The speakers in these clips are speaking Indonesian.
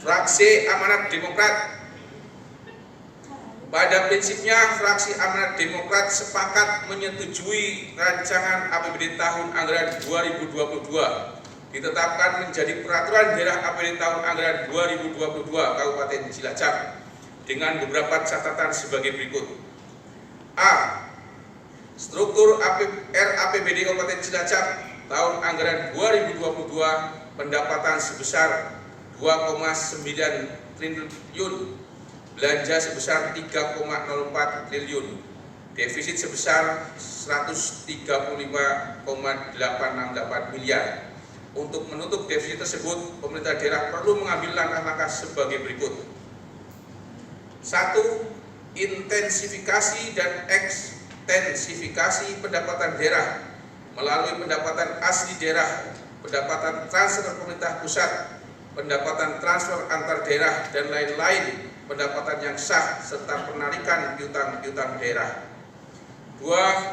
Fraksi Amanat Demokrat. Pada prinsipnya, fraksi Amanat Demokrat sepakat menyetujui rancangan APBD tahun anggaran 2022 ditetapkan menjadi peraturan daerah APBD tahun anggaran 2022 Kabupaten Cilacap dengan beberapa catatan sebagai berikut. A. Struktur RAPBD Kabupaten Cilacap tahun anggaran 2022 pendapatan sebesar 2,9 triliun, belanja sebesar 3,04 triliun, defisit sebesar 135,868 miliar. Untuk menutup defisit tersebut, pemerintah daerah perlu mengambil langkah-langkah sebagai berikut. 1. Intensifikasi dan ekstensifikasi pendapatan daerah melalui pendapatan asli daerah, pendapatan transfer pemerintah pusat, pendapatan transfer antar daerah, dan lain-lain pendapatan yang sah, serta penarikan piutang daerah. 2.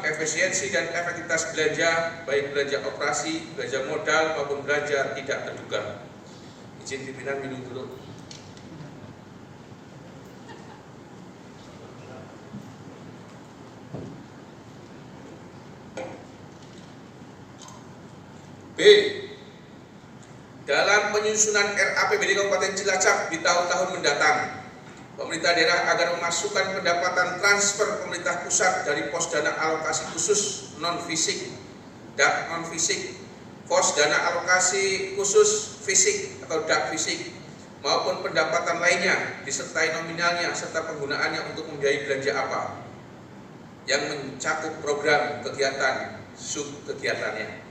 Efisiensi dan efektivitas belanja, baik belanja operasi, belanja modal, maupun belanja tidak terduga. Izin pimpinan minum dulu. B. Dalam penyusunan RAPBD Kabupaten Cilacap di tahun-tahun mendatang, pemerintah daerah agar memasukkan pendapatan transfer pemerintah pusat dari pos dana alokasi khusus non-fisik, DAK non-fisik, pos dana alokasi khusus fisik atau DAK fisik, maupun pendapatan lainnya disertai nominalnya serta penggunaannya untuk membiayai belanja apa yang mencakup program kegiatan sub-kegiatannya.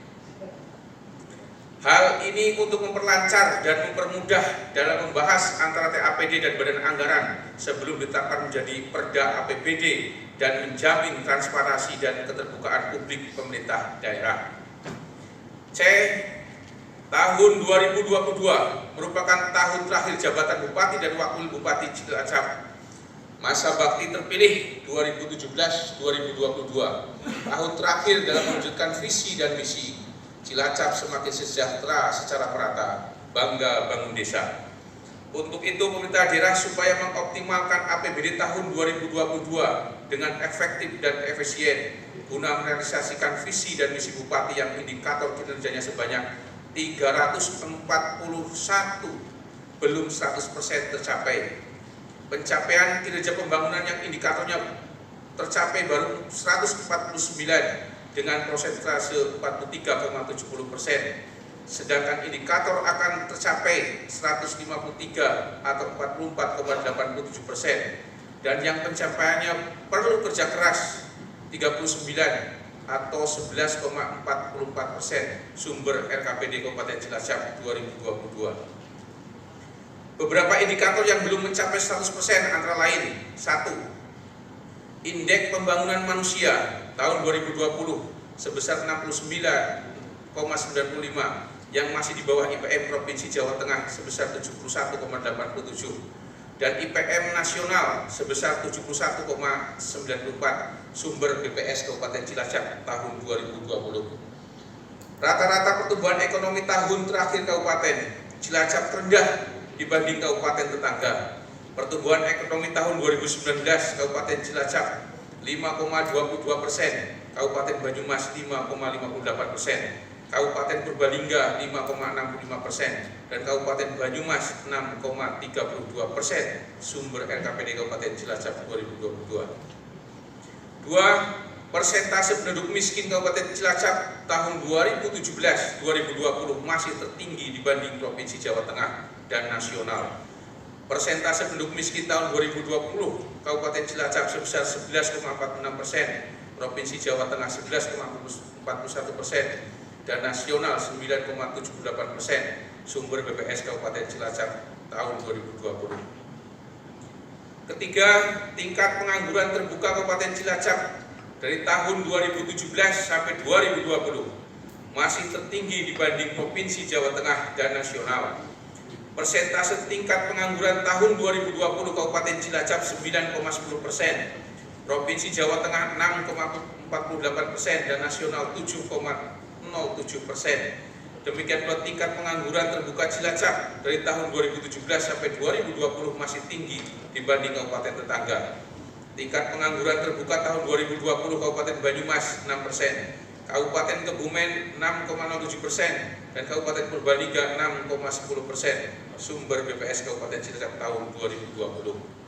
Hal ini untuk memperlancar dan mempermudah dalam membahas antara TAPD dan Badan Anggaran sebelum ditetapkan menjadi Perda APBD dan menjamin transparansi dan keterbukaan publik pemerintah daerah. C. Tahun 2022 merupakan tahun terakhir jabatan Bupati dan Wakil Bupati Cilacap. Masa bakti terpilih 2017-2022, tahun terakhir dalam mewujudkan visi dan misi Cilacap semakin sejahtera secara merata, bangga bangun desa. Untuk itu, pemerintah daerah supaya mengoptimalkan APBD tahun 2022 dengan efektif dan efisien guna merealisasikan visi dan misi Bupati yang indikator kinerjanya sebanyak 341 belum 100% tercapai. Pencapaian kinerja pembangunan yang indikatornya tercapai baru 149 dengan persentase 43,70%, sedangkan indikator akan tercapai 153 atau 44,87%, dan yang pencapaiannya perlu kerja keras 39 atau 11,44%, sumber RKPD Kabupaten Cilacap 2022. Beberapa indikator yang belum mencapai 100% antara lain: 1. Indeks pembangunan manusia tahun 2020 sebesar 69,95 yang masih di bawah IPM Provinsi Jawa Tengah sebesar 71,87 dan IPM nasional sebesar 71,94, sumber BPS Kabupaten Cilacap tahun 2020. Rata-rata pertumbuhan ekonomi tahun terakhir Kabupaten Cilacap rendah dibanding kabupaten tetangga. Pertumbuhan ekonomi tahun 2019 Kabupaten Cilacap 5,22%, Kabupaten Banyumas 5,58%, Kabupaten Purbalingga 5,65%, dan Kabupaten Banyumas 6,32%, sumber RKPD Kabupaten Cilacap 2022. 2. Persentase penduduk miskin Kabupaten Cilacap tahun 2017-2020 masih tertinggi dibanding Provinsi Jawa Tengah dan nasional. Persentase penduduk miskin tahun 2020 Kabupaten Cilacap sebesar 11,46%, Provinsi Jawa Tengah 11,41%, dan nasional 9,78%, sumber BPS Kabupaten Cilacap tahun 2020. Ketiga, tingkat pengangguran terbuka Kabupaten Cilacap dari tahun 2017 sampai 2020 masih tertinggi dibanding Provinsi Jawa Tengah dan nasional. Persentase tingkat pengangguran tahun 2020 Kabupaten Cilacap 9,10%, Provinsi Jawa Tengah 6,48% dan nasional 7,07%. Demikian pula tingkat pengangguran terbuka Cilacap dari tahun 2017 sampai 2020 masih tinggi dibanding kabupaten tetangga. Tingkat pengangguran terbuka tahun 2020 Kabupaten Banyumas 6%, Kabupaten Kebumen 6,07%, dan Kabupaten Purbalingga 6,10%. Sumber BPS Kabupaten Cilacap tahun 2020.